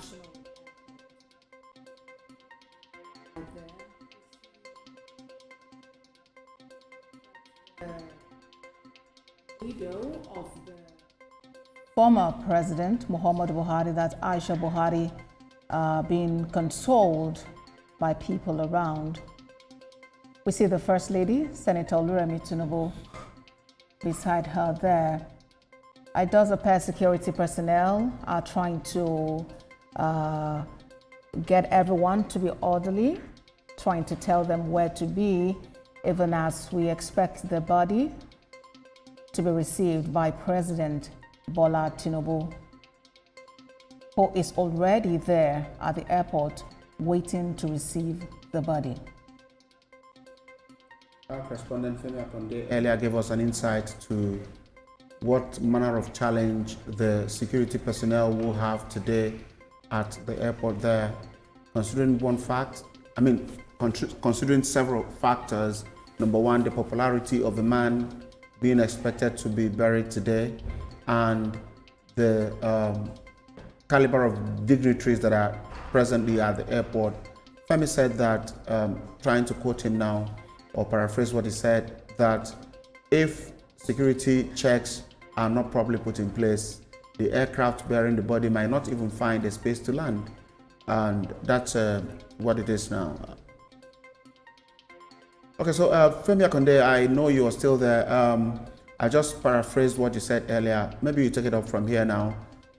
international widow of the former president, Muhammadu Buhari, that's Aisha Buhari, being consoled by people around. We see the First Lady, Senator Oluremi Tinubu, beside her there. It does appear security personnel are trying to get everyone to be orderly, trying to tell them where to be, even as we expect the body to be received by President Bola Tinubu, who is already there at the airport waiting to receive the body. Our correspondent Femi Akonde earlier gave us an insight to what manner of challenge the security personnel will have today at the airport there, considering considering several factors. Number one, the popularity of the man being expected to be buried today, and the caliber of dignitaries that are presently at the airport. Femi said that, trying to quote him now, or paraphrase what he said, that if security checks are not properly put in place, the aircraft bearing the body might not even find a space to land. And that's what it is now. Okay, so Femi Akonde, I know you are still there. I just paraphrased what you said earlier. Maybe you take it up from here now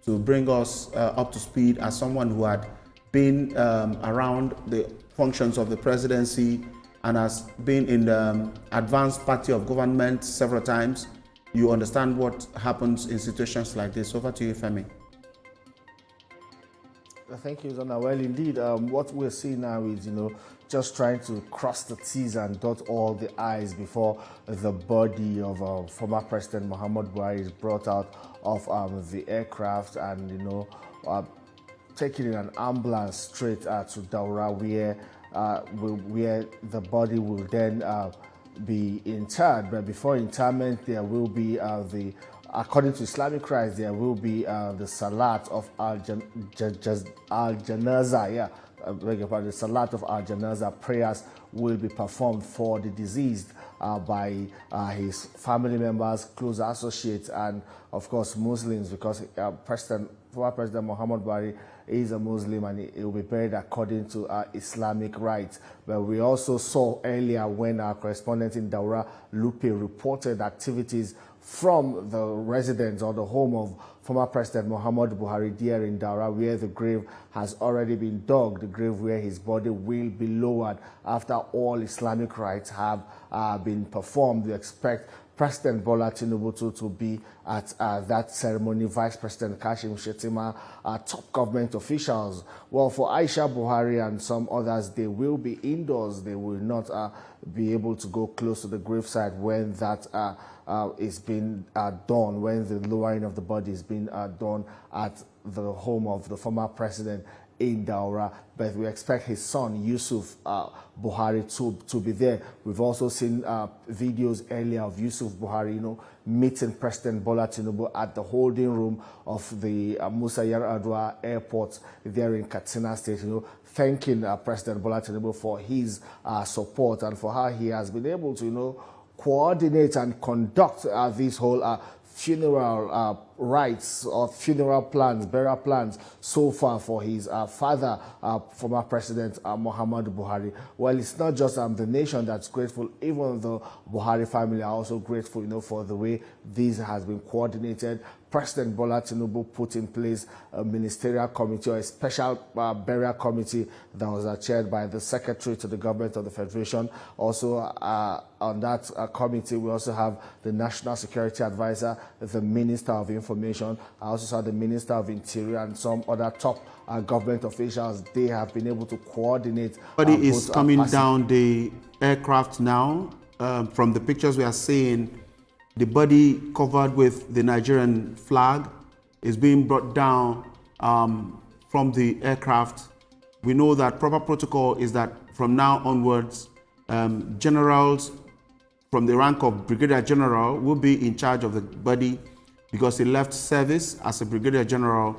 to bring us up to speed as someone who had been around the functions of the presidency and has been in the advanced party of government several times. You understand what happens in situations like this. Over to you, Femi. Thank you, Zona. Well, indeed, what we're seeing now is, just trying to cross the T's and dot all the I's before the body of former President Muhammadu Buhari is brought out of the aircraft and, taken in an ambulance straight to Daura, where the body will then be interred. But before interment, there will be according to Islamic rites, there will be the Salat of Al-Janaza. The Salat of Al-Janaza prayers will be performed for the deceased by his family members, close associates, and of course Muslims, because former President Muhammadu Buhari is a Muslim and he will be buried according to Islamic rites. But we also saw earlier when our correspondent in Daura, Lupe, reported activities from the residence or the home of former President Muhammadu Buhari there in Daura, where the grave has already been dug, the grave where his body will be lowered after all Islamic rites have been performed. We expect President Bola Tinubu to be at that ceremony, Vice President Kashim Shettima, top government officials. Well, for Aisha Buhari and some others, they will be indoors. They will not be able to go close to the graveside when that is being done, when the lowering of the body is being done at the home of the former president in Daura. But we expect his son, Yusuf Buhari, to be there. We've also seen videos earlier of Yusuf Buhari, meeting President Bola Tinubu at the holding room of the Musa Yar'Adua airport there in Katsina State, thanking President Bola Tinubu for his support and for how he has been able to, coordinate and conduct this whole funeral rites or funeral plans, burial plans so far for his father, former President Muhammadu Buhari. Well, it's not just the nation that's grateful, even the Buhari family are also grateful, for the way this has been coordinated. President Bola Tinubu put in place a ministerial committee or a special burial committee that was chaired by the Secretary to the Government of the Federation. Also, on that committee, we also have the National Security Advisor, the Minister of Information. I also saw the Minister of Interior and some other top government officials. They have been able to coordinate. Body is coming down the aircraft now. From the pictures we are seeing, the body covered with the Nigerian flag is being brought down from the aircraft. We know that proper protocol is that from now onwards, generals from the rank of Brigadier General will be in charge of the body because he left service as a Brigadier General